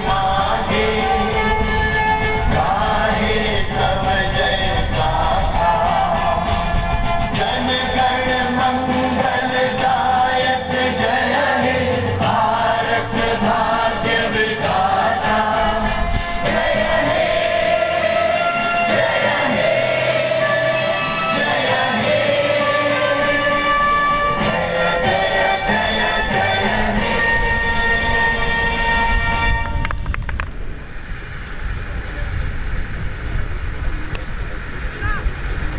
मागे गाहे तव जय गाथा जन गण मंगल दायक जय हे भारत भाग्य विधाता जय हे जय हे जय हे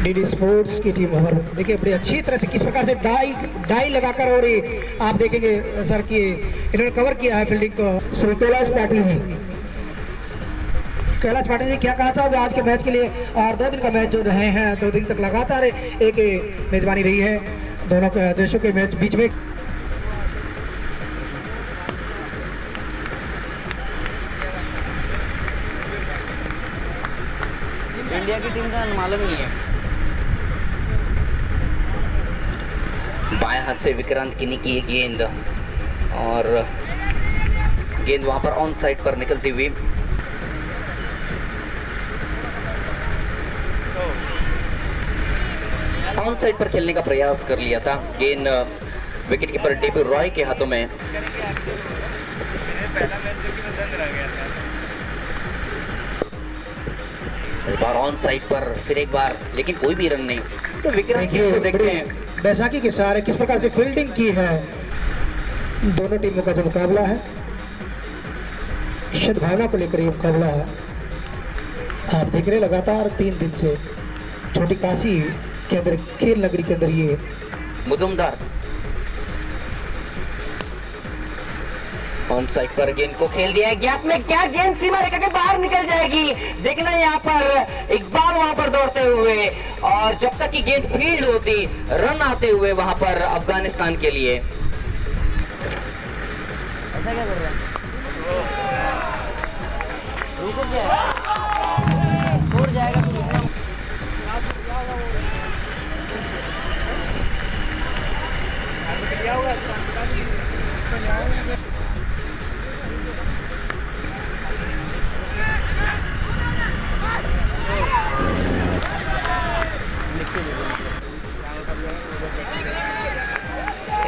डीडी स्पोर्ट्स की टीम हमारे देखिए बड़ी अच्छी तरह से किस प्रकार से डाई लगाकर और ये आप देखेंगे सर कि इन्होंने कवर किया है फील्डिंग को श्री कैलाश पाटिल जी। कैलाश पाटिल जी क्या कहा चाहोगे आज के मैच के लिए? और 2 दिन का मैच जो रहे हैं 2 दिन तक लगातार एक मेजबानी रही है दोनों के देशों के मैच बीच में। इंडिया की टीम का मालूम नहीं है। बाएं हाथ से विक्रांत किनी की गेंद और गेंद वहां पर ऑन साइड पर निकलती हुई ऑन साइड पर खेलने का प्रयास कर लिया था। गेंद विकेट कीपर डेबू रॉय के हाथों में। एक बार ऑन साइड पर फिर एक बार, लेकिन कोई भी रन नहीं। तो विक्रांत किनी को देखते हैं बैसाखी के सहारे किस प्रकार से फील्डिंग की है। दोनों टीमों का जो मुकाबला है सद्भावना को लेकर ये मुकाबला है। आप देख रहे लगातार 3 दिन से छोटी काशी के अंदर खेल नगरी के अंदर ये मुजुमदार ऑन साइड पर गेंद को खेल दिया है गैप में। क्या गेंद सीमा रेखा के बाहर निकल जाएगी? देखना यहाँ पर इकबाल वहां पर दौड़ते हुए, और जब तक कि गेंद फील्ड होती रन आते हुए वहां पर अफगानिस्तान के लिए। ऐसा क्या कर रहे हैं? रुको क्या छोड़ जाएगा तो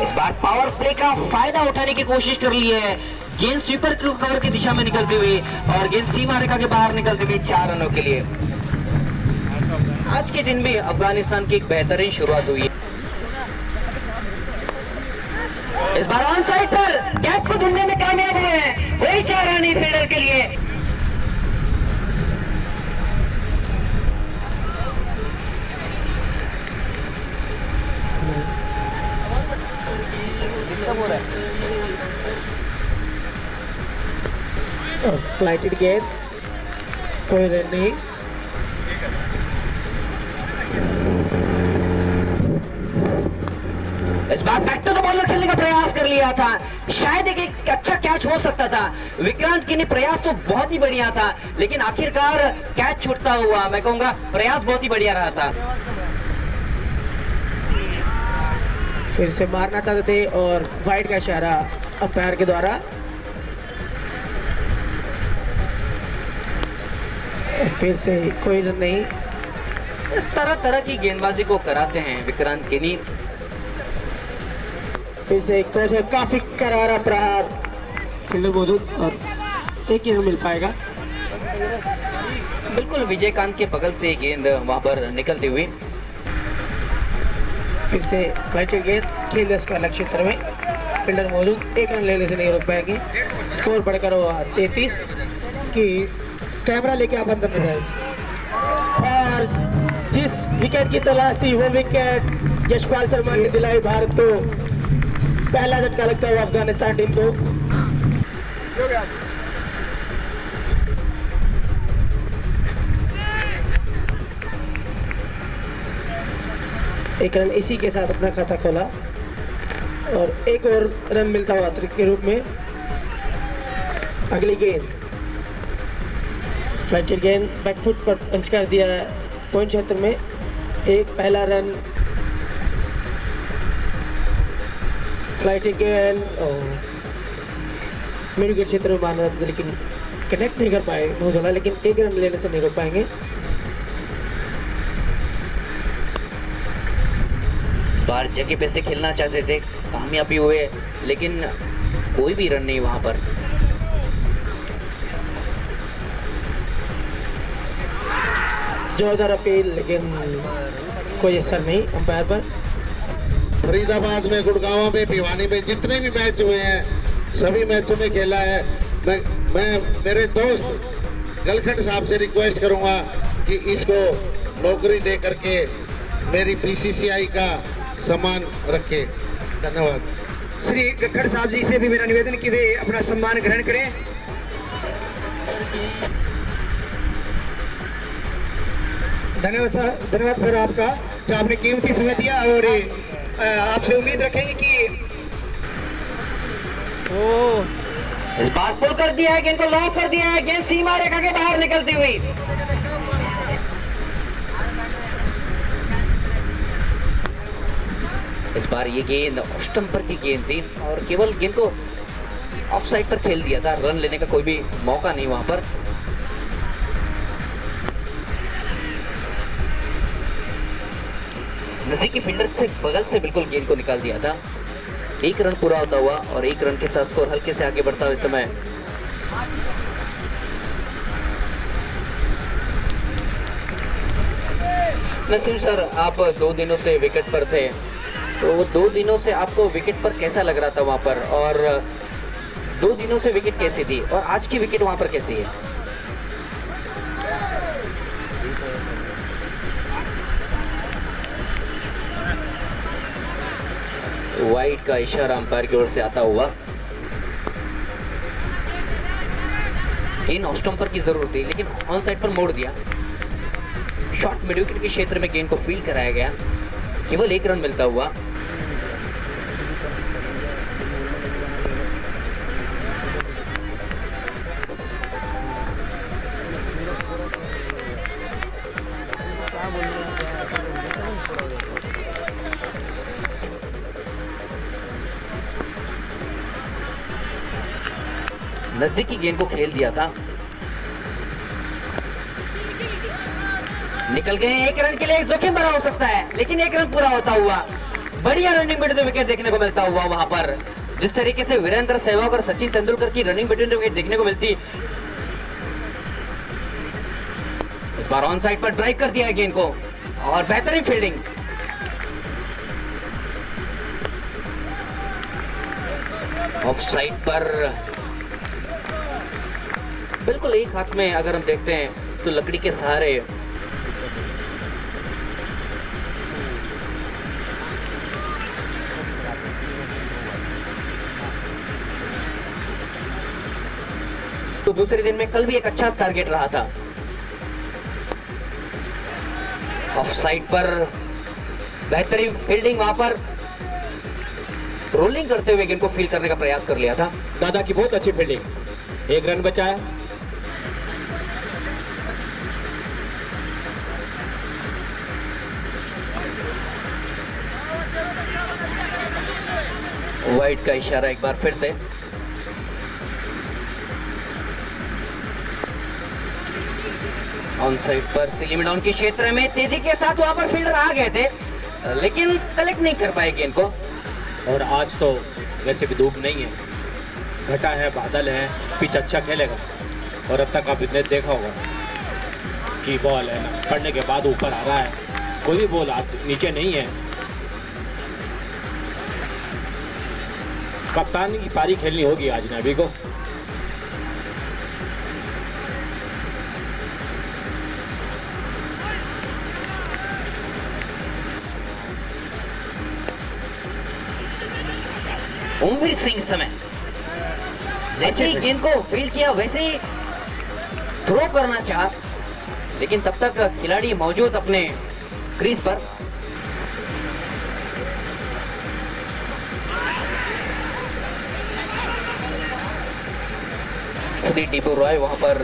इस बार पावर प्ले का फायदा उठाने की कोशिश कर ली है। गेंद स्वीपर कवर की दिशा में निकलती हुई और गेंद सीमा रेखा के बाहर निकलती हुई 4 रनों के लिए। आज के दिन भी अफगानिस्तान की एक बेहतरीन शुरुआत हुई है। इस बार ऑन साइड पर गैप को ढूंढने में कामयाब हुए हैं। वही 4 रन फील्डर के लिए। फ्लाइटेड गेंद, कोई रन नहीं। इस बार बैक टू द बॉल खेलने का प्रयास कर लिया था। शायद एक अच्छा कैच हो सकता था। विक्रांत किनी प्रयास तो बहुत ही बढ़िया था, लेकिन आखिरकार कैच छूटता हुआ मैं कहूंगा प्रयास बहुत ही बढ़िया रहा था। फिर से मारना चाहते थे और वाइड का इशारा अंपायर के द्वारा। फिर से कोई रन नहीं। इस तरह की गेंदबाजी को कराते हैं विक्रांत किनी। फिर से काफी करारा प्रहार, फील्डर मौजूद और एक ही रन मिल पाएगा। बिल्कुल विजयकांत के बगल से गेंद वहां पर निकलती हुई। फिर से फ्लाइटेड गेंद, खेल इसका लक्ष्य क्षेत्र में, फील्डर मौजूद, 1 रन लेने से नहीं रोक पाएंगे। स्कोर बढ़कर हुआ 33 की कैमरा लेके आप अंदर में जाए। और जिस विकेट की तलाश थी वो विकेट यशपाल शर्मा ने दिलाई भारत को। पहला झटका लगता है अफगानिस्तान टीम को। एक रन इसी के साथ अपना खाता खोला और एक और रन मिलता हुआ अतिरिक्त के रूप में। अगली गेंद फ्लाइटेड गेंद, बैकफुट पर पंच कर दिया है पॉइंट क्षेत्र में। एक पहला रन। फ्लाइटेड गेंद मिड विकेट क्षेत्र में मारना था, लेकिन कनेक्ट नहीं कर पाए नौजवान, लेकिन 1 रन लेने से नहीं रोक पाएंगे। इस बार जगह पे से खेलना चाहते थे, कामयाबी हुए, लेकिन कोई भी रन नहीं वहां पर। जोरदार अपील, लेकिन कोई असर नहीं अंपायर पर। फरीदाबाद में, गुड़गांव में, भिवानी में जितने भी मैच हुए हैं सभी मैचों में खेला है। मैं मेरे दोस्त गलखंड साहब से रिक्वेस्ट करूंगा कि इसको नौकरी दे करके मेरी बीसीसीआई का सम्मान रखे। धन्यवाद। श्री गलखंड साहब जी से भी मेरा निवेदन कि वे अपना सम्मान ग्रहण करें। धन्यवाद सर आपका, जो आपने कीमती समय दिया, और आपसे उम्मीद रखेंगे कि इस बार पुल कर दिया है, गेंद को लॉक कर दिया है, गेंद सीमा रेखा के बाहर निकलती हुई। इस बार ये गेंद स्टंपर की गेंद थी और केवल गेंद को ऑफ साइड पर खेल दिया था, रन लेने का कोई भी मौका नहीं वहां पर। नजदीकी फील्डर से बगल से बिल्कुल गेंद को निकाल दिया था। 1 रन पूरा होता हुआ और 1 रन के साथ स्कोर हल्के से आगे बढ़ता हुआ इस समय। नसीम सर, आप 2 दिनों से विकेट पर थे, तो वो 2 दिनों से आपको विकेट पर कैसा लग रहा था वहां पर, और 2 दिनों से विकेट कैसी थी और आज की विकेट वहां पर कैसी है? वाइड का इशारा अंपायर की ओर से आता हुआ। गेंद ऑफ स्टंपर की जरूरत थी, लेकिन ऑन साइड पर मोड़ दिया। शॉर्ट मिड विकेट के क्षेत्र में गेंद को फील्ड कराया गया, केवल 1 रन मिलता हुआ। नजदीकी गेंद को खेल दिया था, निकल गए। 1 रन के लिए जोखिम भरा हो सकता है, लेकिन 1 रन पूरा होता हुआ बढ़िया रनिंग बिटवीन द विकेट देखने को मिलता हुआ वहां पर। जिस तरीके से वीरेंद्र सहवाग और सचिन तेंदुलकर की रनिंग बिटवीन द विकेट देखने को मिलती। इस बार ऑन साइड पर ड्राइव कर दिया है गेंद को और बेहतरीन फील्डिंग। ऑफ साइड पर बिल्कुल एक हाथ में अगर हम देखते हैं तो लकड़ी के सहारे तो दूसरे दिन में कल भी एक अच्छा टारगेट रहा था। ऑफ साइड पर बेहतरीन फील्डिंग, वहां पर रोलिंग करते हुए गेंद को फील करने का प्रयास कर लिया था। दादा की बहुत अच्छी फील्डिंग, 1 रन बचा है। वाइड का इशारा एक बार फिर से। ऑन साइड पर सिलीम डाउन के क्षेत्र में तेजी के साथ वहां पर फील्डर आ गए थे, लेकिन कलेक्ट नहीं कर पाए गेंद को। और आज तो वैसे भी धूप नहीं है, घटा है, बादल है, पिच अच्छा खेलेगा। और अब तक आपने देखा होगा कि बॉल है ना पड़ने के बाद ऊपर आ रहा है, कोई भी बॉल आज नीचे नहीं है। कप्तान की पारी खेलनी होगी आज नबी को। ओमवीर सिंह समय जैसे ही गेंद को फील्ड किया वैसे ही थ्रो करना चाहा, लेकिन तब तक खिलाड़ी मौजूद अपने क्रीज पर। टीपू रॉय वहां पर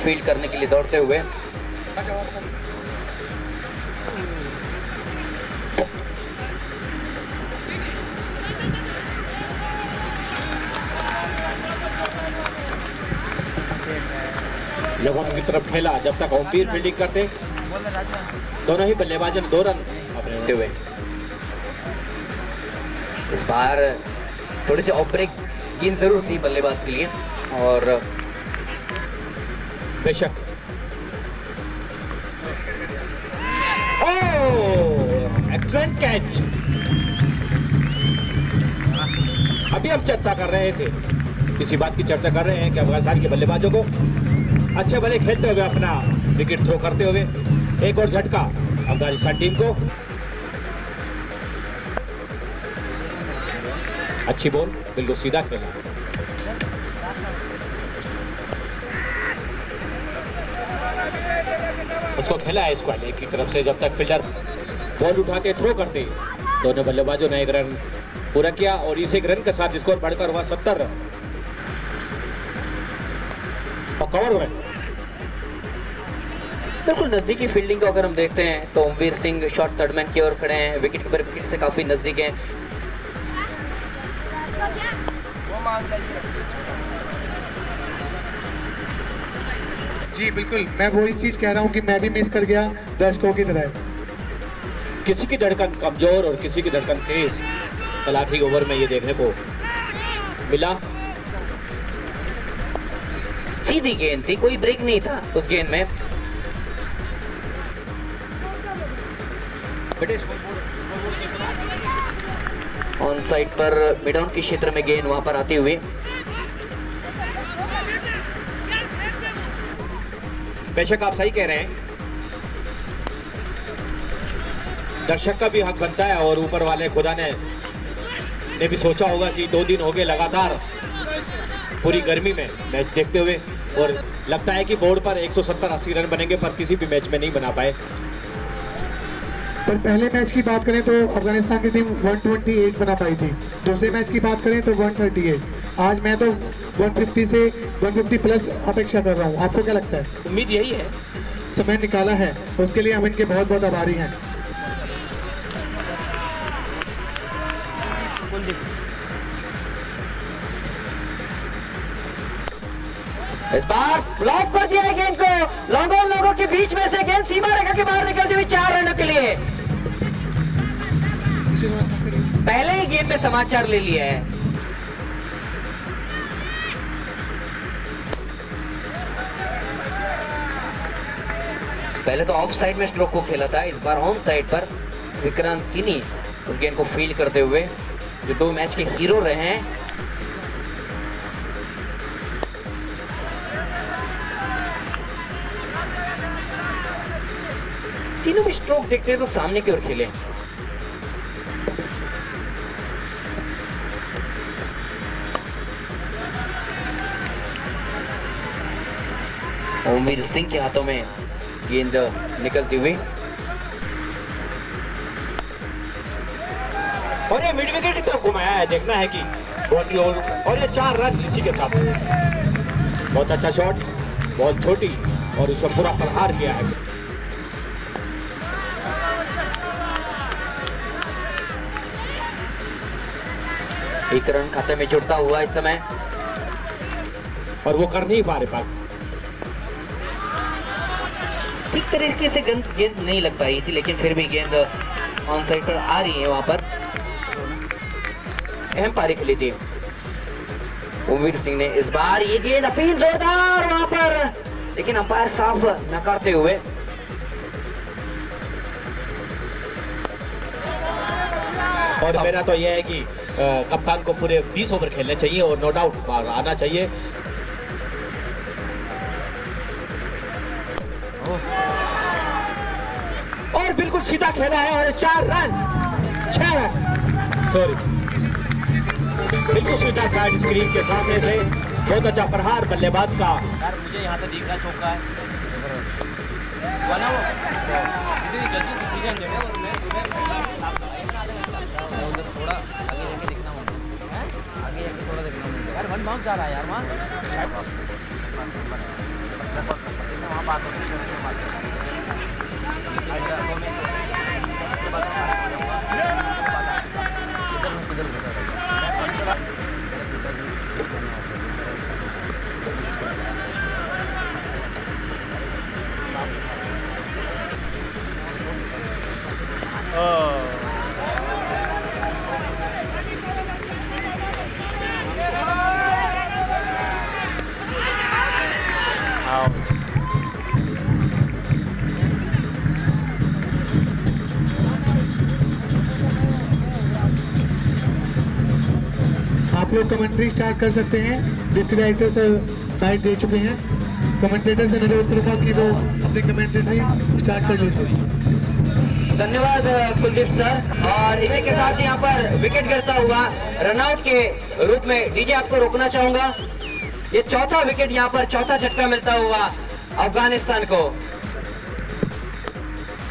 फील्ड करने के लिए दौड़ते हुए। लोगों की तरफ खेला जब तक ओमवीर फील्डिंग करते, दोनों ही बल्लेबाजों ने 2 रन अपने होते हुए इस बार थोड़ी सी ऑफ ब्रेक गेंद जरूर थी बल्लेबाज के लिए और बेशक एक्सीलेंट कैच। अभी हम चर्चा कर रहे थे, इसी बात की चर्चा कर रहे हैं कि अफगानिस्तान के बल्लेबाजों को अच्छे भले खेलते हुए अपना विकेट थ्रो करते हुए एक और झटका अफगानिस्तान टीम को। अच्छी बॉल, बिल्कुल सीधा खेला। उसको खेला है स्क्वायर लेग की तरफ से, जब तक फील्डर बॉल उठा के थ्रो करते दोनों बल्लेबाजों ने 1 रन पूरा किया और इस 1 रन के साथ स्कोर बढ़कर हुआ 70 रन और कवर हुए। बिल्कुल नजदीकी फील्डिंग को अगर हम देखते हैं तो Omveer Singh short third man की ओर खड़े हैं, विकेट कीपर विकेट से काफी नजदीक हैं। जी बिल्कुल, मैं वही चीज़ कह रहा हूँ कि मैं भी मिस कर गया दर्शकों की तरह। किसी की धड़कन कमजोर और किसी की धड़कन तेज कल आखिरी ओवर में ये देखने को मिला। सीधी गेंद थी, कोई ब्रेक नहीं था उस गेंद में। ऑन साइड पर मिड ऑन के क्षेत्र में गेंद वहां पर आती हुई। बेशक आप सही कह रहे हैं, दर्शक का भी हक बनता है और ऊपर वाले खुदा ने भी सोचा होगा कि 2 दिन हो गए लगातार पूरी गर्मी में मैच देखते हुए और लगता है कि बोर्ड पर 170-80 रन बनेंगे पर किसी भी मैच में नहीं बना पाए। पर पहले मैच की बात करें तो अफगानिस्तान की टीम 128 बना पाई थी, दूसरे मैच की बात करें तो 138। आज मैं तो 150 से 150 प्लस अपेक्षा कर रहा हूँ। आपको क्या लगता है? उम्मीद यही है। समय निकाला है, उसके लिए हम इनके बहुत बहुत आभारी हैं। इस बार ब्लॉक कर दिया है गेंद को, लोगों के बीच में से गेंद सीमा रेखा के बाहर निकलती हुई 4 रनों के लिए। पहले ही गेंद में समाचार ले लिया है। पहले तो ऑफ साइड में स्ट्रोक को खेला था, इस बार ऑन साइड पर विक्रांत किनी उस गेंद को फील्ड करते हुए, जो 2 मैच के हीरो रहे हैं। तीनों भी स्ट्रोक देखते हैं तो सामने की ओर खेले। ओमवीर सिंह के हाथों में गेंद निकलती हुई और ये मिड विकेट की तरफ घुमाया है, देखना है कि बाउंड्री और ये 4 रन इसी के साथ। बहुत अच्छा शॉट, बॉल छोटी और उसमें पूरा प्रहार किया है। एक रन खाते में जुड़ता हुआ इस समय, और वो कर नहीं पा रहे पाक। ठीक तरीके से गेंद नहीं लग पाई थी, लेकिन फिर भी गेंद ऑन साइड पर आ रही है। वहां पर अहम पारी खेली थी ओमवीर सिंह ने। इस बार ये गेंद अपील जोरदार वहां पर, लेकिन अंपायर साफ नकारते हुए। और मेरा तो यह है कि कप्तान को पूरे 20 ओवर खेलने चाहिए और नो डाउट बाहर आना चाहिए। और बिल्कुल सीधा खेला है और 4 रन 6 रन सॉरी, बिल्कुल सीधा साइड स्क्रीन के सामने से बहुत अच्छा प्रहार बल्लेबाज का। यार मुझे यहाँ से दिख रहा चौका है वो मुझे जल्दी डिसीजन देना और मैं उधर थोड़ा आगे जाके देखना होगा, आगे जाके थोड़ा देखना होगा। यार 1 बाउंस जा रहा है यार वहाँ बात आप लोग कमेंट्री स्टार्ट कर सकते हैं। डिप्टी डायरेक्टर सर बाइट दे चुके हैं। कमेंटेटर से अनुरोध करूंगा कि वो अपनी कमेंट्री स्टार्ट कर लीजिए। धन्यवाद कुलदीप सर। और इसी के साथ यहाँ पर विकेट गिरता हुआ रनआउट के रूप में डीजे आपको रोकना चाहूंगा। ये चौथा विकेट, यहाँ पर चौथा झटका मिलता हुआ अफगानिस्तान को।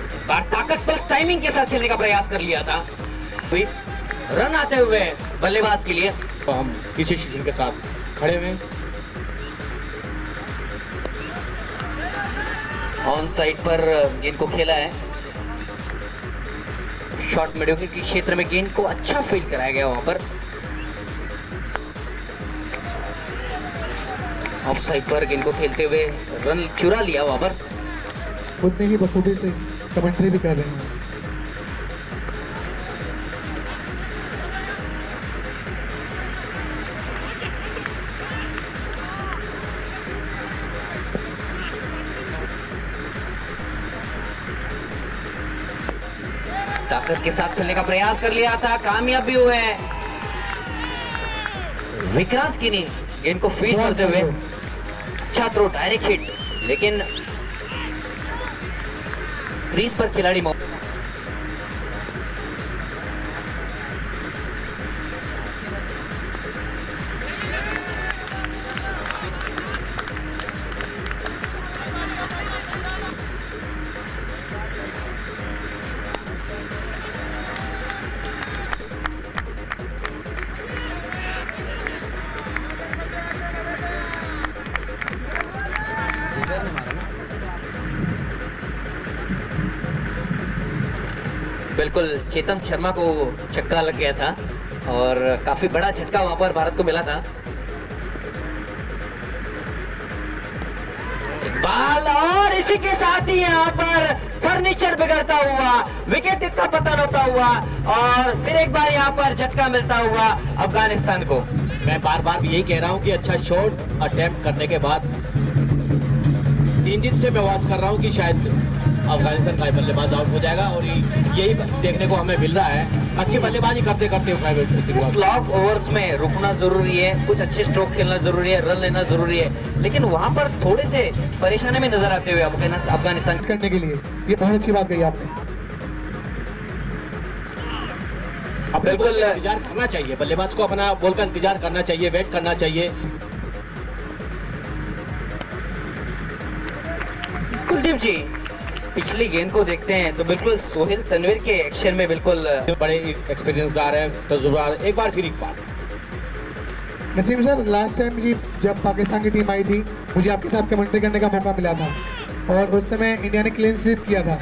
इस बार ताकत प्लस टाइमिंग के साथ खेलने का प्रयास कर लिया था। रन आते हुए बल्लेबाज के लिए तो हम इसी सिचुएशन के साथ खड़े हुए। ऑन साइड पर गेंद को खेला है। शॉर्ट मीडियम के क्षेत्र में गेंद को अच्छा फील कराया गया। वहां पर ऑफ साइड पर गेंद को खेलते हुए रन चुरा लिया। वहां पर उतने ही बखूबी से कमेंट्री भी कर रहे हैं। ताकत के साथ खेलने का प्रयास कर लिया था, कामयाब भी हुए हैं विक्रांत किनी। गेंद को फील्ड करते हुए अच्छा थ्रो, डायरेक्ट हिट, लेकिन क्रीज पर खिलाड़ी बिल्कुल चेतन शर्मा को छक्का लग गया था और काफी बड़ा झटका वहां पर भारत को मिला था। एक बाल और इसी के साथ ही यहाँ पर फर्नीचर बिगड़ता हुआ, विकेट का पतन होता हुआ और फिर एक बार यहाँ पर झटका मिलता हुआ अफगानिस्तान को। मैं बार बार यही कह रहा हूँ कि अच्छा शॉट अटेम्प्ट करने के बाद 3 दिन से मैं वॉच कर रहा हूँ कि शायद अफगानिस्तान का बल्लेबाज आउट हो जाएगा और यही देखने को हमें मिल रहा है। अच्छी बल्लेबाजी करते करते स्लॉग ओवर्स में रुकना जरूरी है, कुछ अच्छे स्ट्रोक खेलना जरूरी है, रन लेना जरूरी है, लेकिन वहां पर थोड़े से परेशानी में नजर आते हुए अफगानिस्तान करने के लिए ये बहुत अच्छी बात कही आपने। बिल्कुल इंतजार करना चाहिए, बल्लेबाज को अपना बॉल का इंतजार करना चाहिए, वेट करना चाहिए। कुलदीप जी पिछली गेंद को देखते हैं तो बिल्कुल सोहेल तनवीर के एक्शन में बिल्कुल बड़े एक्सपीरियंसदार है, तजुर्बा। एक बार फिर एक बार नसीम सर, लास्ट टाइम जी जब पाकिस्तान की टीम आई थी मुझे आपके साथ कमेंट्री करने का मौका मिला था और उस समय इंडिया ने क्लीन स्वीप किया था।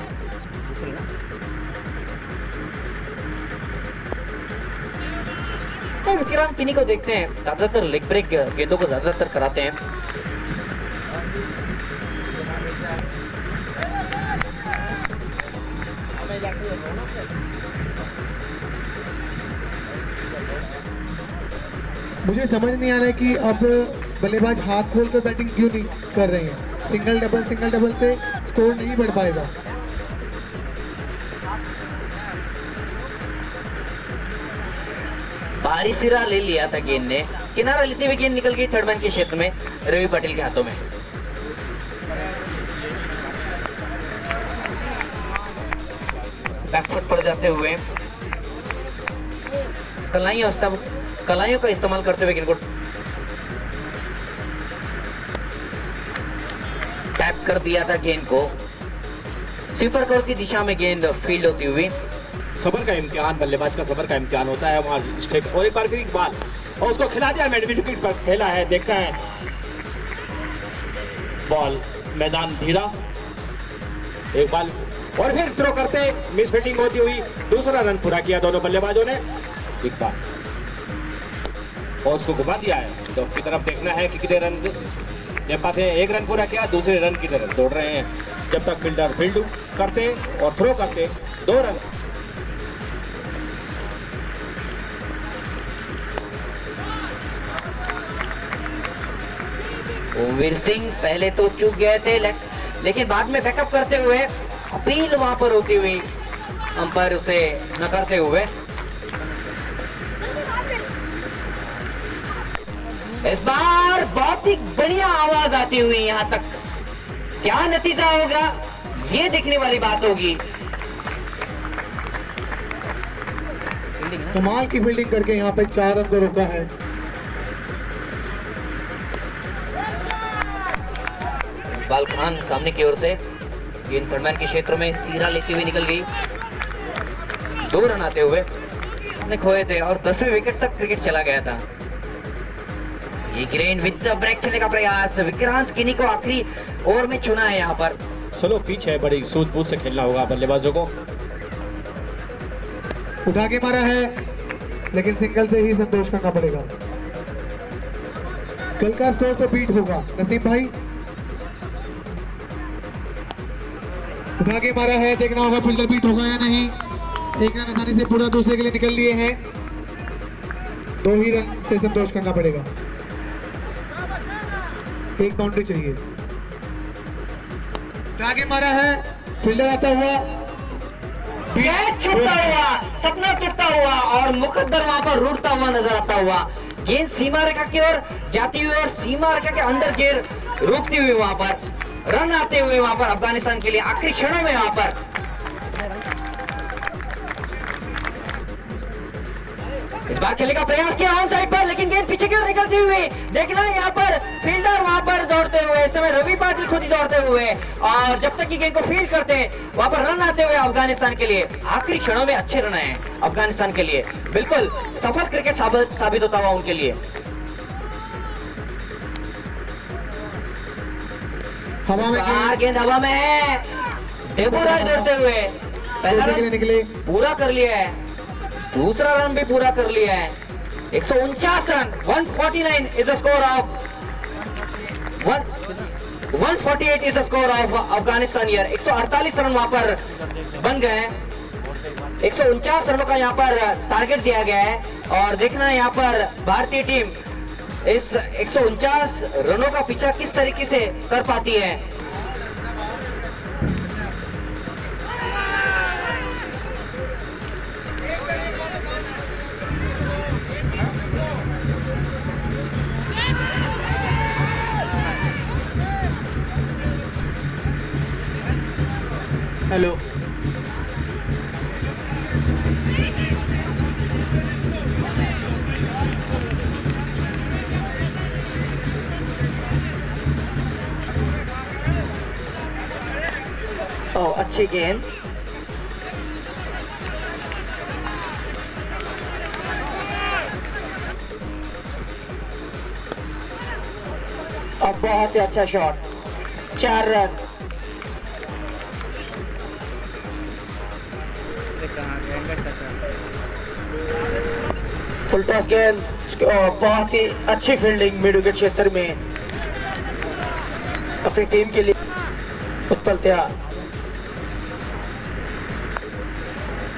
विक्रांत किनी को देखते हैं, ज्यादातर लेग ब्रेक गेंदों को ज्यादातर कराते हैं। मुझे समझ नहीं आ रहा है कि अब बल्लेबाज हाथ खोलकर बैटिंग क्यों नहीं कर रहे हैं। सिंगल डबल से स्कोर नहीं बढ़ पाएगा। भारी सिरा ले लिया था गेंद ने, किनारा लेते हुए गेंद निकल गई थर्ड मैन के क्षेत्र में, रवि पाटिल के हाथों में। बैकफुट पड़ जाते हुए कलाइयों का इस्तेमाल करते हुए गेंद को टैप कर दिया था। गेंद को स्वीपर कवर की दिशा में गेंद फील्ड होती हुई। सबर का इम्तिहान, बल्लेबाज का सबर का इम्तिहान होता है वहाँ स्टेट। और एक बार फिर एक बाल और उसको खिला दिया, मिड विकेट पर खेला है, देखता है बॉल मैदान धीरा। एक बाल और फिर थ्रो करते मिस फिटिंग होती हुई दूसरा रन पूरा किया दोनों बल्लेबाजों ने। एक बार और उसको घुमा दिया है तो की तरफ देखना है कि कितने रन ले पाते हैं। एक रन पूरा किया, दूसरे रन की तरफ दौड़ रहे हैं जब तक फील्डर फील्ड करते और थ्रो करते 2 रन। ओमवीर सिंह पहले तो चूक गए थे लेकिन बाद में बैकअप करते हुए अपील वहां पर होती हुई अंपायर उसे नकारते हुए। इस बार बहुत ही बढ़िया आवाज आती हुई यहाँ तक। क्या नतीजा होगा ये देखने वाली बात होगी। कमाल की फील्डिंग करके यहाँ पे 4 रन को रोका है। इकबाल खान सामने की ओर से गेंद थर्डमैन के क्षेत्र में सीरा लेती हुई निकल गई। 2 रन आते हुए ने खोए थे और 10वें विकेट तक क्रिकेट चला गया था। ये ग्रेन विद द ब्रेक खेलने का प्रयास, विक्रांत किनी को आखिरी ओवर में चुना है यहाँ पर। स्लो पिच है, बड़ी सूझबूझ से खेलना होगा बल्लेबाजों को। उठा के मारा है लेकिन सिंगल से ही संतोष करना पड़ेगा। कल का स्कोर तो बीट होगा। नसीम भाई उठा के मारा है, देखना होगा फील्डर बीट होगा या नहीं। 1 रन आसानी से पूरा दूसरे के लिए निकल लिए हैं। 2 ही रन से संतोष करना पड़ेगा। 1 बाउंड्री चाहिए। उठा के मारा है, फील्डर आता हुआ, गेंद छूटता हुआ, सपना टूटता हुआ और मुकद्दर वहां पर रुड़ता हुआ नजर आता हुआ। गेंद सीमा रेखा की ओर जाती हुई और सीमा रेखा के अंदर गेंद रोकती हुई वहां पर रन आते हुए वहां पर अफगानिस्तान के लिए आखिरी क्षणों में वहां पर। इस बार खेलने का प्रयास किया ऑन साइड पर, लेकिन गेंद पीछे की ओर निकलती हुई। देखना यहाँ पर फील्डर वहां पर दौड़ते हुए, इस समय रवि पाटिल खुद ही दौड़ते हुए और जब तक की गेंद को फील्ड करते हैं वहां पर रन आते हुए अफगानिस्तान के लिए। आखिरी क्षणों में अच्छे रन आए अफगानिस्तान के लिए, बिल्कुल सफल क्रिकेट साबित होता हुआ उनके लिए। हवा में गेंद हवा में है, डेबू राय दौड़ते हुए पहला रन निकले, पूरा कर लिया है, दूसरा रन भी पूरा कर लिया है। 149 run, 149 is the score of 148 is the score of Afghanistan year. 148 run वहां पर बन गए हैं। 149 रनों का यहाँ पर टारगेट दिया गया है और देखना है यहाँ पर भारतीय टीम इस 149 रनों का पीछा किस तरीके से कर पाती है। हेलो अच्छी गेंद, अब बहुत ही अच्छा शॉट, 4 रन। फुल टॉस गेंद, बहुत ही अच्छी फील्डिंग मिड विकेट क्षेत्र में अपनी टीम के लिए। उत्पल त्याग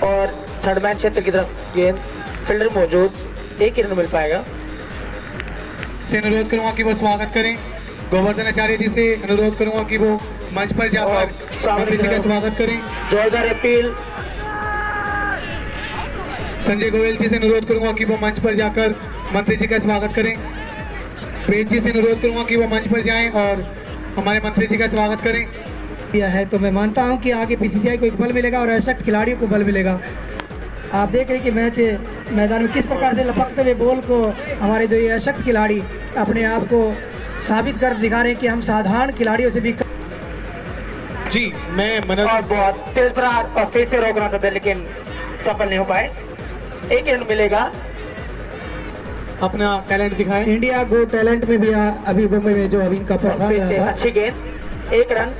और थर्डमैन क्षेत्र की तरफ गेंद, फील्डर मौजूद, 1 ही रन मिल पाएगा। से अनुरोध करूंगा कि वो स्वागत करें। गोवर्धन आचार्य जी से अनुरोध करूंगा कि वो मंच पर जाकर मंत्री जी का स्वागत करें। जोरदार अपील। संजय गोयल जी से अनुरोध करूंगा कि वो मंच पर जाकर मंत्री जी का स्वागत करें। प्रेम जी से अनुरोध करूंगा कि वो मंच पर जाएं और हमारे मंत्री जी का स्वागत करें। किया है तो मैं मानता हूं कि आगे बीसीसीआई को एक बल मिलेगा और अशक्त खिलाड़ियों को बल मिलेगा। आप देख रहे हैं कि मैच मैदान में किस प्रकार से लपकते हुए बॉल को हमारे जो ये अशक्त खिलाड़ी अपने आप को साबित कर दिखा रहे हैं कि हम साधारण खिलाड़ियों से भी जी मैं मनोज और बहुत तेज प्रहार और फिर से रोकना चाहते लेकिन सफल नहीं हो पाए। 1 रन मिलेगा। अपना टैलेंट दिखाएं। इंडिया गो टैलेंट में भी अभी मुंबई में जो अभी इनका परफॉर्मेंस था। अच्छी गेंद, 1 रन।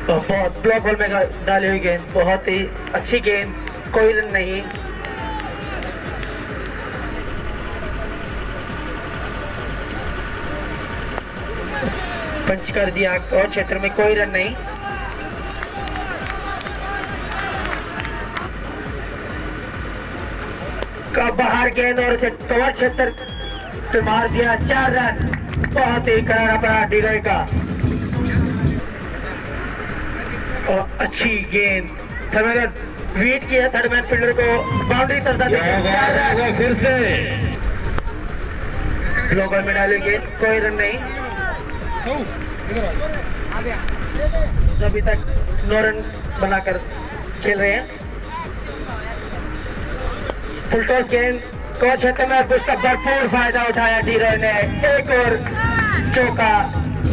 बहुत ब्लॉक होल में डाली हुई गेंद, बहुत ही अच्छी गेंद, कोई रन नहीं। पंच कर दिया और क्षेत्र में कोई रन नहीं। का बाहर गेंद और इसे कवर क्षेत्र पे मार दिया, 4 रन। बहुत ही करारा पड़ा डीरोय का और अच्छी गेंद, थर्मेगन वीट किया थर्ड मैन फील्डर को बाउंड्री तरता होगा फिर से ग्लोबल में डालेंगे, कोई रन नहीं। अभी तक 9 रन बनाकर खेल रहे हैं। फुल टॉस गेंद कोच हतम में उसका भरपूर फायदा उठाया डी रॉय ने, एक और चौका।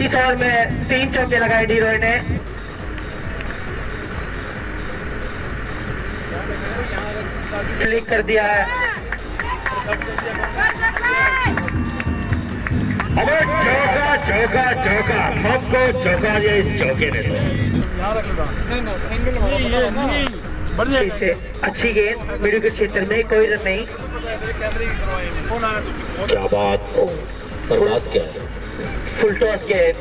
इस ओवर में 3 चौके लगाए डी रॉय ने। फ्लिक कर दिया है। अबे चौका चौका चौका, सबको चौका दिया इस चौके ने तो। फिर से अच्छी गेंद मिडिल के क्षेत्र में, कोई रन नहीं। क्या बात, बर्बाद क्या है। फुल टॉस गेंद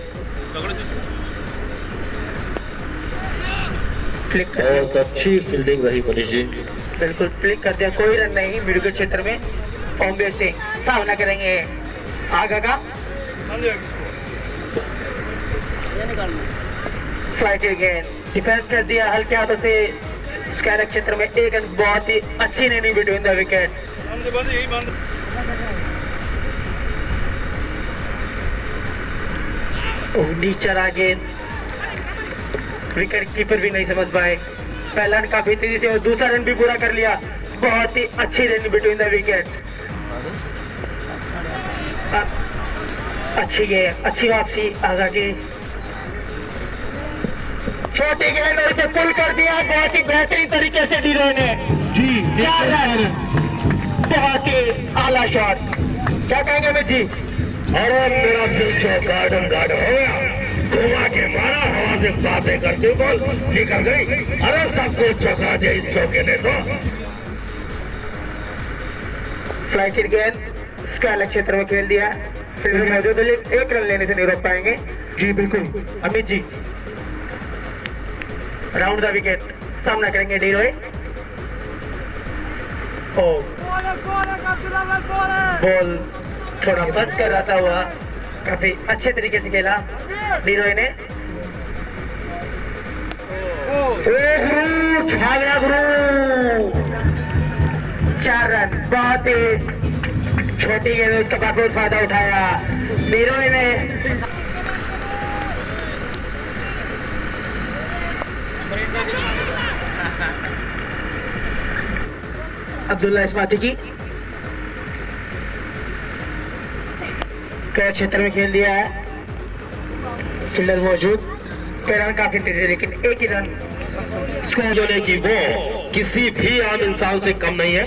फ्लिक कर दिया। बहुत अच्छी फील्डिंग रही मनीष जी। बिल्कुल फ्लिक कर दिया, कोई रन नहीं। मिडिल के क्षेत्र में ओमवीर सिंह सामना करेंगे आगा का। फ्लाइट गेंद डिफेंस कर दिया हल्के हाथों से। स्क्वायर क्षेत्र में एक रन, बहुत ही अच्छी रनिंग बिटवीन द विकेट। नीचे आ गेंद, विकेट कीपर भी नहीं समझ पाए। पहला रन काफी तेजी से और दूसरा रन भी पूरा कर लिया। बहुत ही अच्छी रनिंग बिटवीन द विकेट। अच्छी गेंद, अच्छी वापसी आगा की। छोटी गेंद और इसे पुल कर दिया बहुत ही बेहतरीन तरीके से डी रॉय ने। जी 4 रन, बहुत ही आला शॉट। क्या कहेंगे अमित जी? अरे मेरा दिल तो गार्डन गार्डन हो गया। घुमा के मारा, हवा से बातें करते बॉल निकल गई। अरे सबको चौका दिया इस चौके ने तो। फ्लाइट गेंद स्क्वायर क्षेत्र में खेल दिया। फील्डर मौजूद है, लेकिन 1 रन लेने से नहीं रोक पाएंगे। जी बिल्कुल। Amit ji round the wicket सामना करेंगे डी रॉय। बॉल थोड़ा फंस कर आता हुआ, काफी अच्छे तरीके से खेला डी रॉय ने। गुरु छा गया गुरु। 4 रन, बहुत ही छोटी गेंद, उसका भरपूर फायदा उठाया डी रॉय ने। अब्दुल्ला इस्माती की कैच क्षेत्र में खेल दिया है। फील्डर मौजूद, रन काफी तेज है लेकिन 1 ही रन। स्कोर जो ने की वो किसी भी आम इंसान से कम नहीं है।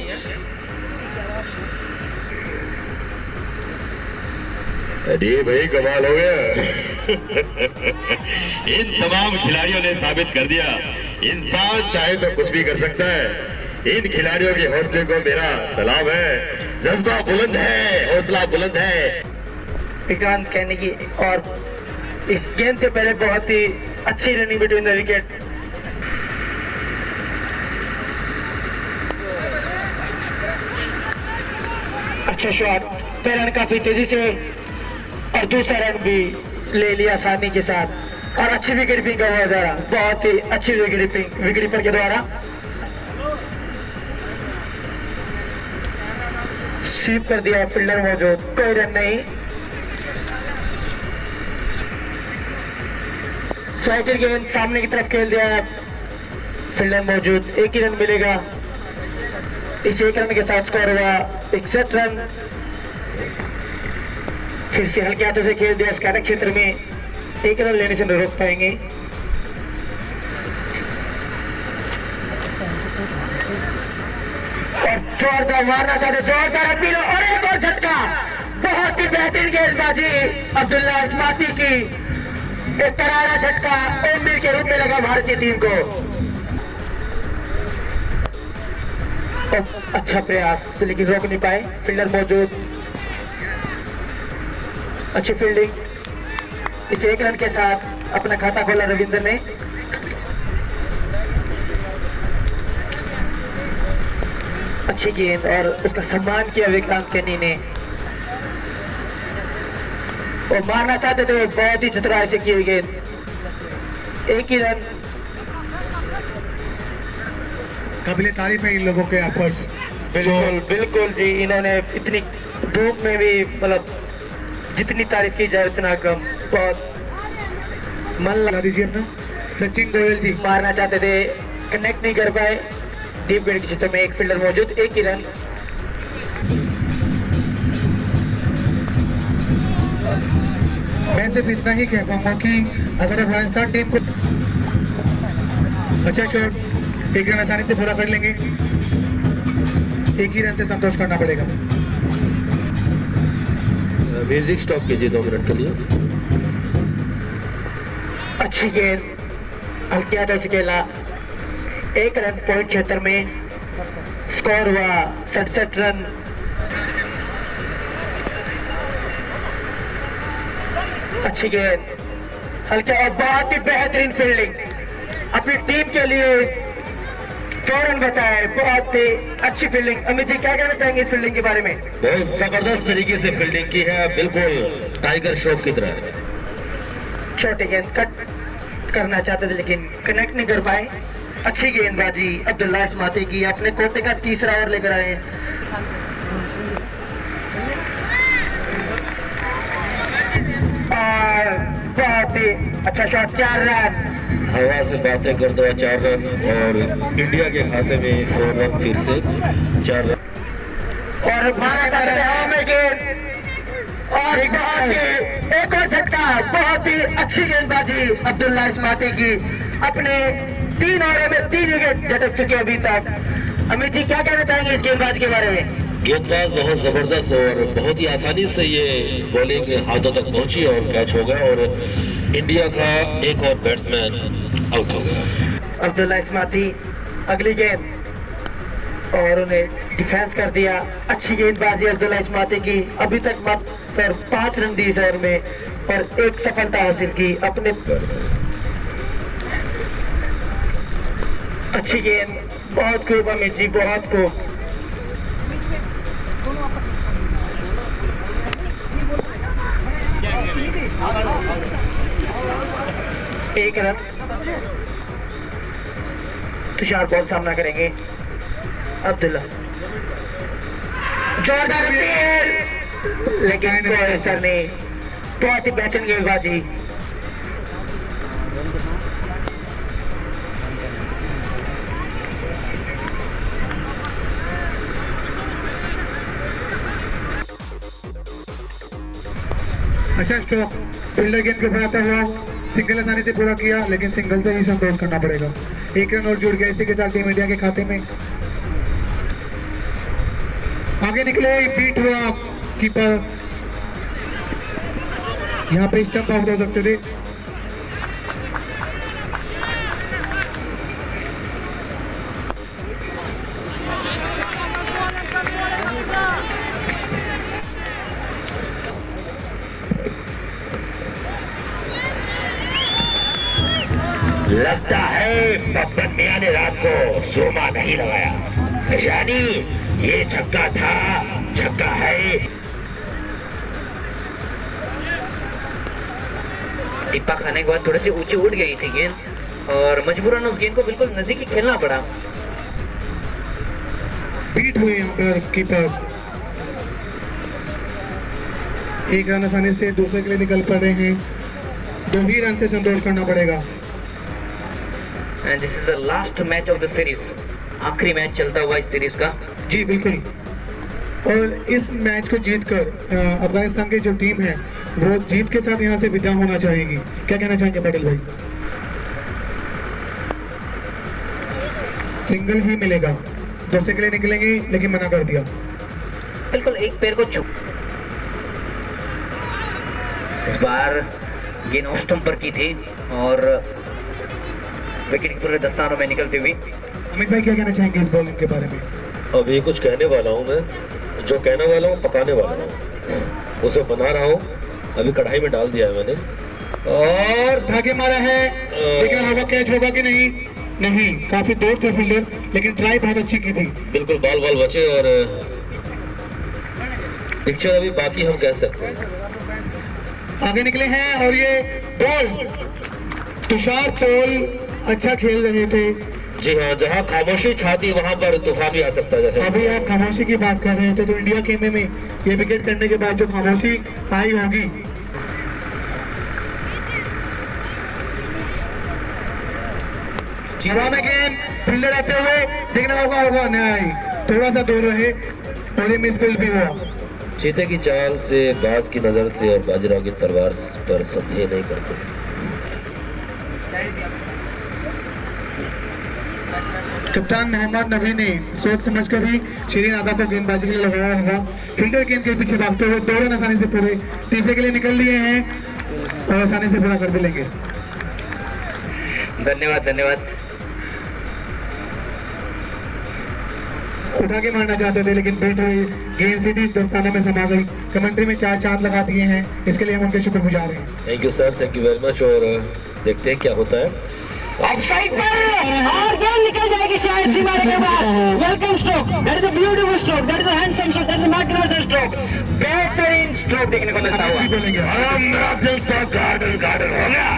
अरे भाई कमाल हो गया। इन तमाम खिलाड़ियों ने साबित कर दिया इंसान चाहे तो कुछ भी कर सकता है। इन खिलाड़ियों के हौसले को मेरा सलाम है। जज्बा बुलंद है, हौसला बुलंद है। विक्रांत कहने की, और इस गेंद से पहले बहुत ही अच्छी रनिंग बिटवीन द विकेट। अच्छा शॉट, पहला रन काफी तेजी से और दूसरा रन भी ले लिया आसानी के साथ। और अच्छी विकेट कीपिंग का हुआ द्वारा, बहुत ही अच्छी विकेट कीपर के द्वारा स्वीप कर दिया। फील्डर मौजूद, कोई रन नहीं। फ्लाइटर गेंद सामने की तरफ खेल दिया। फील्डर मौजूद, 1 ही रन मिलेगा। इस 1 रन के साथ स्कोर हुआ 61 रन। फिर से हल्के हाथों से खेल दिया स्क्वायर क्षेत्र में, 1 रन लेने से नहीं रोक पाएंगे। और जोरदार मारना चाहते, जोरदार अपील और एक और झटका। बहुत ही बेहतरीन गेंदबाजी अब्दुल्ला इस्माती की। एक करारा झटका ओमवीर के रूप में लगा भारतीय टीम को। अच्छा प्रयास लेकिन रोक नहीं पाए। फील्डर मौजूद, अच्छी फील्डिंग। इस 1 रन के साथ अपना खाता खोला रविंद्र ने। अच्छी गेंद और उसका सम्मान किया विक्रांत कैनी ने। वो मारना चाहते थे, बहुत ही चतुराई से की गेंद। 1 ही रन। काबिल तारीफ है इन लोगों के एफर्ट्स। बिल्कुल बिल्कुल जी, इन्होंने इतनी धूप में भी मतलब जितनी तारीफ की जाए उतना कम। बहुत मन लगा दीजिए अपना। सचिन गोयल जी मारना चाहते थे, कनेक्ट नहीं कर पाए। डीप विकेट के क्षेत्र में एक फील्डर मौजूद, एक ही रन। मैं सिर्फ इतना ही कह पाऊंगा कि अगर अफगानिस्तान टीम को अच्छा शॉट एक रन आसानी से पूरा कर लेंगे, एक ही रन से संतोष करना पड़ेगा। म्यूजिक स्टॉप कीजिए 2 मिनट के लिए। अच्छी गेंद, हल्किया से खेला, 1 रन पॉइंट क्षेत्र में, स्कोर हुआ 67 रन। अच्छी गेंद, हल्का और बहुत ही बेहतरीन फील्डिंग, अपनी टीम के लिए 2 रन बचाए। बहुत ही अच्छी फील्डिंग। अमित जी क्या कहना चाहेंगे इस फील्डिंग के बारे में? बहुत जबरदस्त तरीके से फील्डिंग की है, बिल्कुल टाइगर श्रॉफ की तरह। छोटी गेंद कट करना चाहते थे लेकिन कनेक्ट नहीं कर पाए। अच्छी गेंदबाजी अब्दुल्ला इस्माती की, अपने कोटे का तीसरा ओवर लेकर आए। और बहुत ही अच्छा शॉट, 4 रन। हवा से बातें कर दो 4 रन और इंडिया के खाते में 4 रन, फिर से 4 रन। और मारा चाहते थे हवा में गेंद, और एक और झटका। बहुत ही अच्छी गेंदबाजी अब्दुल्ला इस्माती की, अपने 3 ओवरों में 3 विकेट झटक चुके अभी तक। अमित जी क्या कहना चाहेंगे इस गेंदबाज के बारे में? गेंदबाज बहुत जबरदस्त और बहुत ही आसानी से ये बॉलिंग हाथों तक पहुंची और कैच हो गया और इंडिया का एक और बैट्समैन आउट हो गया। अब्दुल्ला इस्माती अगली गेंद, और उन्हें डिफेंस कर दिया। अच्छी गेंदबाजी अब्दुल्ला इस्माती की, अभी तक मात्र 5 रन दिए इस ओवर में और 1 सफलता हासिल की अपने। अच्छी गेंद, बहुत खूब अमित जी, बहुत खूब। एक रन, तुषार बॉल सामना करेंगे। अब्दुल्ला जोरदार फील्ड, लेकिन कोई असर नहीं। बहुत ही बेहतरीन गेंदबाजी। अच्छा स्ट्रोक, फील्डर गेंद के ऊपर आता हुआ सिंगल आसानी से पूरा किया, लेकिन सिंगल से ही संतोष करना पड़ेगा। 1 रन और जुड़ गया, इसी के साथ टीम इंडिया के खाते में। आगे निकले, बीट हुआ कीपर, यहाँ पे स्टंप आउट हो सकते थे। लगता है बब्बन मियां ने रात को सुरमा नहीं लगाया, यानी ये छक्का था, छक्का है। टिप्पा खाने के बाद थोड़ी सी ऊंची उड़ गई थी गेंद और मजबूरन उस गेंद को बिल्कुल नजदीकी खेलना पड़ा। बीट हुए यहाँ पर कीपर, 1 रन आसानी से दूसरे के लिए निकल पड़े हैं। 2 ही रन से संतोष करना पड़ेगा। And this is the last match of the series, आखिरी मैच चलता हुआ इस सीरीज का। जी बिल्कुल, और इस मैच को जीतकर अफगानिस्तान की जो टीम है वो जीत के साथ यहाँ से विदा होना चाहेगी। क्या कहना चाहेंगे पटेल भाई? सिंगल ही मिलेगा, दूसरे के लिए निकलेंगे लेकिन मना कर दिया। बिल्कुल एक पैर को छू, इस बार गेंद ऑफ स्टंप पर की थी और विकेट के पूरे दस्तानों में निकलती हुई। अमित भाई क्या कहना चाहेंगे इस बॉलिंग के बारे में? अभी कुछ कहने वाला हूँ मैं, जो कहने वाला हूँ पकाने वाला हूँ, उसे बना रहा हूँ। अभी कढ़ाई में डाल दिया है मैंने और धागे मारा है, लेकिन हवा कैच होगा कि नहीं? नहीं, काफी दूर थे फील्डर, लेकिन ट्राई बहुत अच्छी की थी। बिल्कुल बाल बाल बचे और पिक्चर अभी बाकी हम कह सकते हैं। आगे निकले हैं और ये बॉल, तुषार पोल अच्छा खेल रहे थे, जी हाँ, जहाँ खामोशी छाती वहाँ पर तूफान भी आ सकता है। जैसे अभी आप खामोशी की बात कर रहे थे, तो इंडिया खेमे में ये विकेट करने के बाद जो खामोशी आई होगी, हवा में गेंद फील्डर आते हुए देखना होगा नहीं, थोड़ा सा दूर रहे और ये मिसफील्ड भी हुआ। चीते की चाल से, बाज की नजर से और बाजीराव की तलवार पर संदेह नहीं करते। कप्तान मोहम्मद नबी ने सोच समझ कर ही शिरीन आगा को गेंदबाजी के लिए लगाया होगा। फील्डर गेंद के पीछे भागते हुए 2 रन आसानी से पूरे तीसरे के लिए निकल लिए हैं और आसानी से पूरा कर भी लेंगे। धन्यवाद धन्यवाद। उठा के मारना चाहते थे लेकिन बैट गेंद सीधी दस्ताने में समा गई। कमेंट्री में 4 चांद लगा दिए हैं, इसके लिए हम उनके शुक्रगुजार हैं। Thank you sir, thank you very much. और देखते हैं क्या होता है। ऑफसाइड पर और गेंद निकल जाएगी शायद सीमा के बाद। Welcome stroke, that is a beautiful stroke, that is a handsome stroke, that is a magnificent stroke. बेहतरीन स्ट्रोक देखने को मिलता हुआ। मेरा दिल तो गार्डन गार्डन हो गया।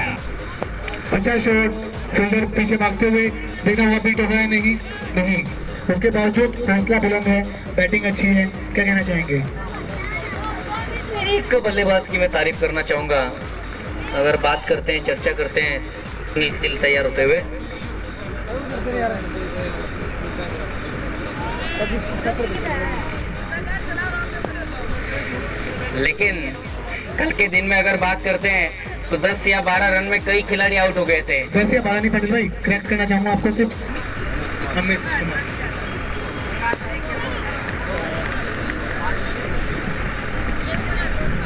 अच्छा शॉट, फील्डर पीछे भागते हुए देखना हुआ बीट हो गया नहीं, उसके बावजूद हौसला बुलंद है, बैटिंग अच्छी है। क्या कहना चाहेंगे? एक बल्लेबाज की मैं तारीफ करना चाहूँगा। अगर बात करते हैं, चर्चा करते हैं, दिल तैयार होते हुए, लेकिन कल के दिन में अगर बात करते हैं तो 10 या 12 रन में कई खिलाड़ी आउट हो गए थे। 10 या 12 नहीं पटेल भाई, करेक्ट करना चाहूँगा आपको सिर्फ अमित कुमार।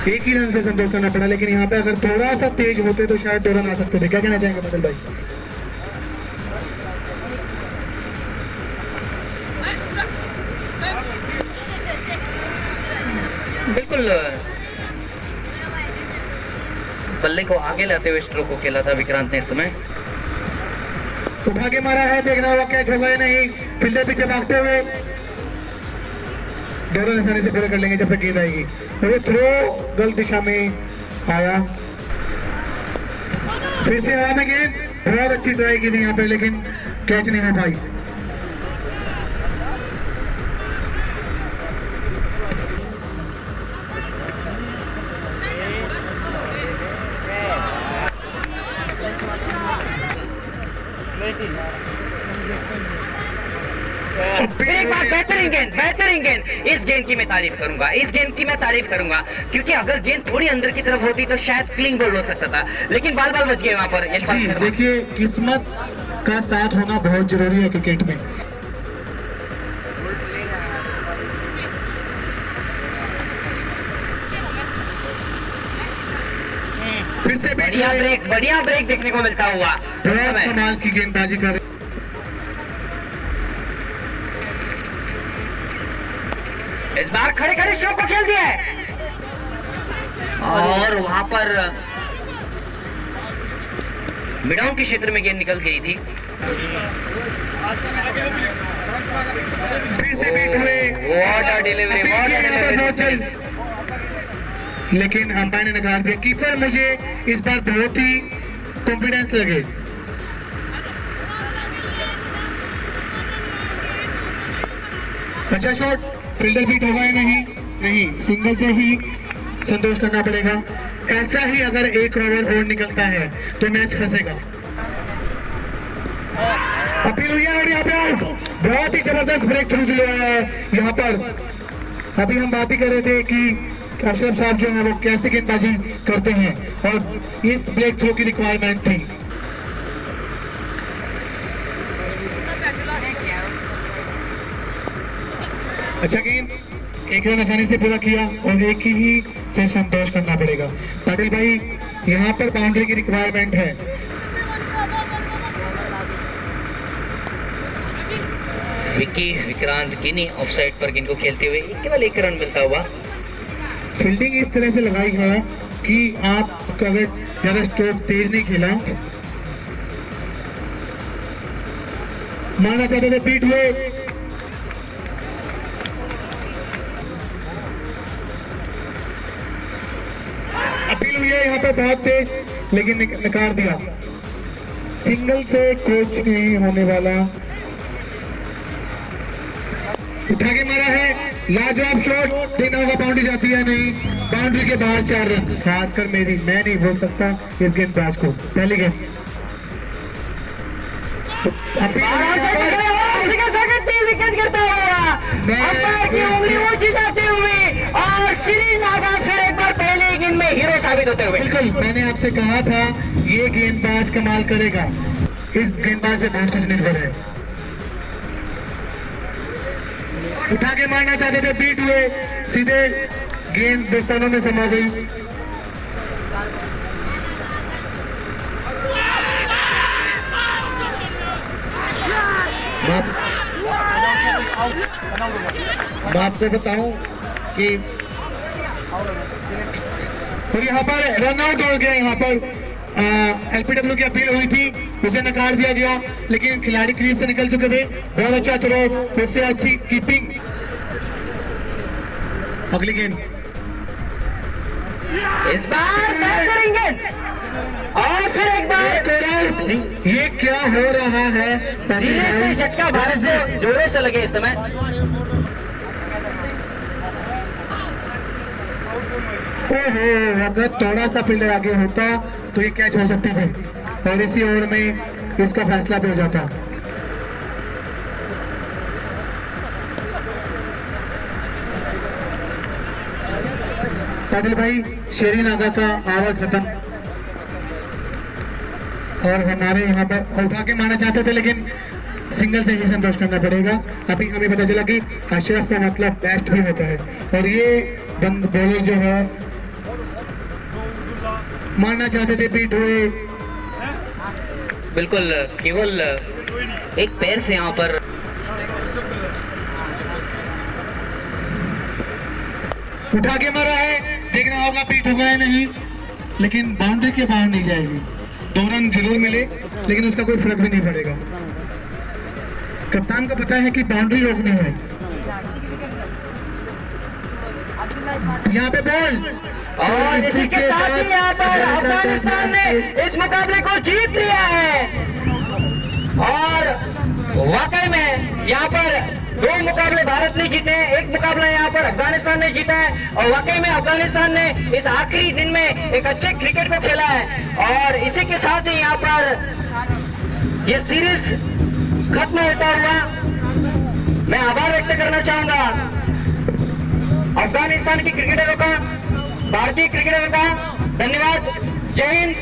एक ही रन से संतोष करना पड़ा, लेकिन यहाँ पे अगर थोड़ा सा तेज होते तो शायद 2 रन आ सकते थे। क्या कहना चाहेंगे पटेल भाई? बिल्कुल बल्ले को आगे लाते हुए स्ट्रोक को खेला था विक्रांत ने इस समय। उठा के मारा है, देखना होगा कैच होगा या नहीं। फील्डर पीछे भागते हुए 2 रन आसानी से पूरे कर लेंगे जब तक गेंद आएगी। और ये थ्रो गलत दिशा में आया, फिर से हवा में गेंद। बहुत अच्छी ट्राई की थी यहाँ पे, लेकिन कैच नहीं हो पाई। फिर एक बार बेहतरीन गेंद। इस गेंद की मैं तारीफ करूंगा, क्योंकि अगर गेंद थोड़ी अंदर की तरफ होती तो शायद क्लीन बॉल हो सकता था, लेकिन बाल बच गए वहां पर। जी देखिए, किस्मत का साथ होना बहुत जरूरी है क्रिकेट में। फिर से बढ़िया ब्रेक देखने को मिलता हुआ। बहुत कमाल की गेंदबाजी कर रहे। इस बार खड़े स्ट्रोक को खेल दिया है और वहां पर मिडाउन के क्षेत्र में गेंद निकल गई थी। फिर से बीट हुए, What a delivery, लेकिन अंपायर ने नकार दिया। कीपर मुझे इस बार बहुत ही कॉन्फिडेंस लगे। अच्छा शॉट, फील्डर बीट होगा या नहीं, सिंगल से ही संतोष करना पड़ेगा। ऐसा ही अगर 1 ओवर और निकलता है तो मैच फंसेगा। अपील हुई है और यहाँ पे आउट। बहुत ही जबरदस्त ब्रेक थ्रू दिया है यहाँ पर। अभी हम बात ही कर रहे थे कि अशरफ साहब जो है वो कैसे गेंदबाजी करते हैं और इस ब्रेक थ्रू की रिक्वायरमेंट थी। अच्छा गेंद, 1 रन आसानी से पूरा किया और एक ही से संतोष करना पड़ेगा। पाटिल भाई, यहाँ पर बाउंड्री की रिक्वायरमेंट है। विक्रांत गिनी ऑफसाइड पर गेंद को खेलते हुए केवल 1 रन मिलता हुआ। फील्डिंग इस तरह से लगाई है कि आप अगर ज्यादा स्ट्रोक तेज नहीं खेला, मारना चाहते थे, बीट हुए। अपील हुई है यहाँ पे बहुत तेज, लेकिन नकार दिया। सिंगल से कुछ नहीं होने वाला, उठा के मारा है, लाजवाब शॉट, देखना होगा बाउंड्री जाती है नहीं, बाउंड्री के बाहर 4 रन। खासकर मैं नहीं बोल सकता इस गेंदबाज को। पहली गेंद विकेट गिरता हुआ, अंपायर की उंगली ऊंची जाती हुई और श्री नागा फिर एक बार पहले गेंद में हीरो साबित होते हुए। बिल्कुल, मैंने आपसे कहा था ये गेंदबाज कमाल करेगा, इस गेंदबाज से बहुत कुछ निर्भर है। उठा के मारना चाहते थे, बीट हुए, सीधे गेंद दस्तानों में समा गई। मैं आपको बताऊं कि और यहाँ पर रन आउट हो गया। यहाँ पर एलपीडब्ल्यू की अपील हुई थी, उसे नकार दिया गया, लेकिन खिलाड़ी क्रीज से निकल चुके थे। बहुत अच्छा थ्रो, उससे अच्छी कीपिंग। अगली गेंद इस बार बेहतरीन गेंद और फिर एक बार ये क्या हो रहा है? धीरे से झटका भारत से जोरों से लगे इस समय। ओहो, अगर थोड़ा सा फील्डर आगे होता तो ये कैच हो सकती थी और इसी ओवर में इसका फैसला भी हो जाता। पाटिल भाई, शेरी नागा का ओवर खत्म और हमारे यहाँ पर उठा के मारना चाहते थे, लेकिन सिंगल से ही संतोष करना पड़ेगा। अभी हमें पता चला कि अशरफ का मतलब बेस्ट भी होता है और ये बंद बॉलर जो है मारना चाहते थे, बीट हुए। बिल्कुल, केवल एक पैर से यहाँ पर उठा के मारा है, देखना होगा बीट होगा या नहीं, लेकिन बाउंड्री के बाहर नहीं जाएगी। 2 रन जरूर मिले, लेकिन उसका कोई फर्क भी नहीं पड़ेगा। कप्तान को पता है कि बाउंड्री रोकनी है। यहाँ पे बॉल और इसी के साथ ही यहाँ पर अफगानिस्तान ने इस मुकाबले को जीत लिया है और वाकई में यहाँ पर 2 मुकाबले भारत ने जीते हैं, 1 मुकाबला यहाँ पर अफगानिस्तान ने जीता है और वाकई में अफगानिस्तान ने इस आखिरी दिन में एक अच्छे क्रिकेट को खेला है और इसी के साथ ही यहाँ पर ये सीरीज खत्म होता हुआ मैं आभार व्यक्त करना चाहूंगा अफगानिस्तान की क्रिकेटरों का, भारतीय क्रिकेटरों का। धन्यवाद, जय हिंद।